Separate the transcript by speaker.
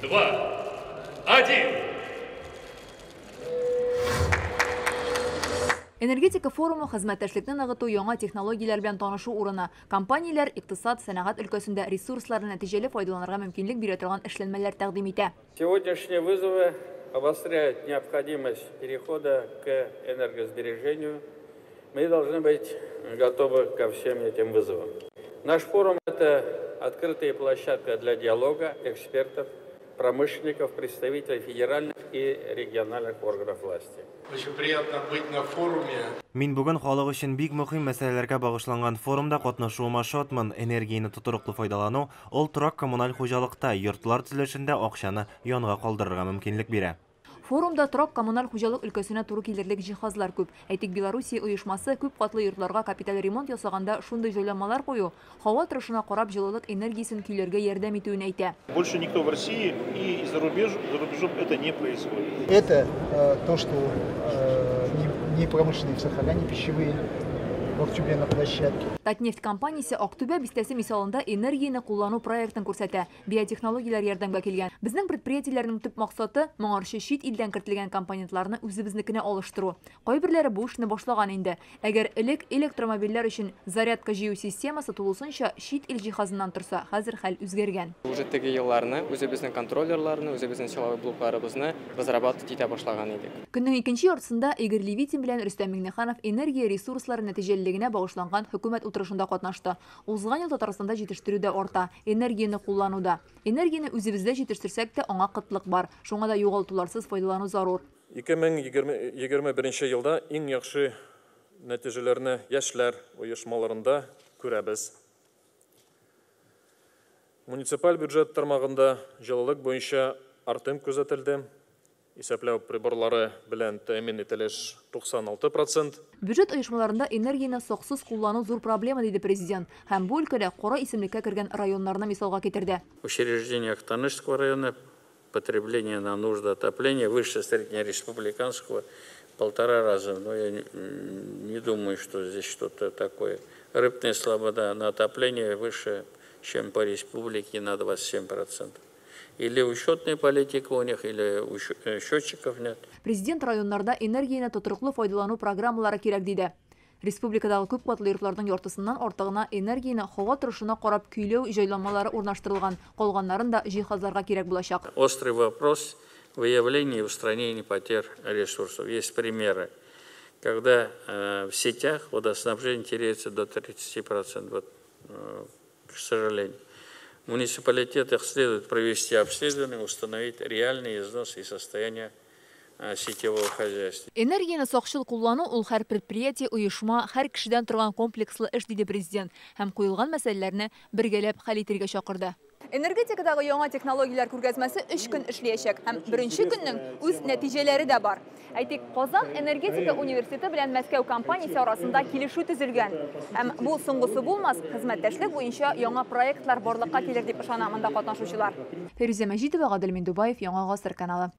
Speaker 1: 2, 1.
Speaker 2: Энергетика форумы хезмәттәшлекне ныгыту, яңа технологияләр белән танышу урыны. Компанияләр икътисад, сәнәгать өлкәсендә ресурсларны нәтиҗәле файдаланырга мөмкинлек бирә торган эшләнмәләр тәкъдим итә.
Speaker 3: Сегодняшние вызовы обостряют необходимость перехода к энергосбережению. Мы должны быть готовы ко всем этим вызовам. Наш форум – это открытая площадка для диалога экспертов, промышленников, представителей федеральных и региональных органов власти.
Speaker 4: Очень приятно быть на форуме.
Speaker 5: Мин бүген халык өчен бик мөһим мәсьәләләргә багышланган форумда катнашуыма шатмын. Энергияны тотрыклы файдалану, ул торак коммуналь хуҗалыкта, йортлар төзелешендә акчаны янга калдырырга мөмкинлек бирә.
Speaker 2: Форумда торак коммуналь хуҗалык өлкәсенә туры килерлек җиһазлар күп. Әйтик, Белоруссия оешмасы күп катлы йортларга капиталь ремонт ясаганда шундый җайланмалар кую, һава торышына карап җылылык энергиясын көйләргә ярдәм итүен әйтә.
Speaker 6: Больше никто в России и за рубежом это не происходит.
Speaker 7: Это то, что не промышленные цеха, не пищевые, вот тебе на площадке.
Speaker 2: Татнефть компаниясе Актүбә бистәсе мисалында энергияны куллану проектын күрсәтә. Биотехнологияләр ярдәмгә килгән. Безнең предприятиеләрнең төп максаты моңарчы чит илдән кертелгән компонентларны үзебезнекенә алыштыру. Кайберләре бу эшне башлаган инде. Әгәр элек электромобильләр өчен зарядка җыю системасы тулысынча чит ил җиһазыннан торса, хәзер хәл үзгәргән.
Speaker 8: Уже теге елларны үзебезнең контроллерларны, үзебезнең силовой блокларыбызны разрабатывать итә башлаган идек.
Speaker 2: Көннең икенче яртысында Игорь Левитин белән Рөстәм Миңнеханов энергия ресурслары нәтиҗәлелегенә багышланган хөкүмәт утырышында катнашты. Узган ел Татарстанда җитештерүдә арта, энергияны куллануда. Энергияны үзебездә җитештерсәк тә аңа кытлык бар. Шуңа да югалтуларсыз файдалану зарур.
Speaker 9: 2021 елда иң яхшы нәтиҗәләрне яшьләр оешмаларында күрәбез. Муниципаль бюджет тармагында җылылык буенча артым күзәтелде. Исәпләү приборлары белән тәэмин ителеш 96%.
Speaker 2: Бюджет оешмаларында энергияны саксыз куллану зур проблема, диде президент. Һәм бу өлкәдә кара исемлеккә кергән районнарны мисалга китерде.
Speaker 3: В учреждениях Танышского района потребление на нужды отопления выше среднереспубликанского 1,5 раза. Но я не думаю, что здесь что-то такое. Рыбная слобода на отопление выше, чем по республике, на 27%. Или учетная политика у них, или счетчиков нет.
Speaker 2: Президент районнарда энергияны тотрыклы файдалану программалары кирәк диде. Республикадагы күп катлы йортларның яртысыннан артыгына энергияны һава торышына карап көйләү җайланмалары урнаштырылган. Калганнарын да җиһазларга кирәк булачак.
Speaker 3: Острый вопрос выявления и устранения потерь ресурсов. Есть примеры, когда в сетях водоснабжение теряется до 30%. Вот, к сожалению. Муниципалитетах следует провести обследование, установить реальный износ и состояние сетевого хозяйства.
Speaker 2: Энергияны сакчыл куллану ул һәр предприятие, оешма, һәр кешедән торган комплекслы эш, диде президент, һәм куелган мәсьәләләрне бергәләп хәл итәргә чакырды. Энергетикадагы яңа технологияләр күргәзмәсе 3 көн эшләячәк һәм беренче көннең үз нәтиҗәләре дә бар. Әйтик, Казан энергетика университеты белән Мәскәү компаниясе арасында килешү төзелгән. Һәм бу соңгысы булмас, хезмәттәшлек буенча яңа проектлар барлыкка килер дип ышана монда катнашучылар. Фәрүзә Мәҗитова, Гадел Миндубаев, Яңа Гасыр каналы.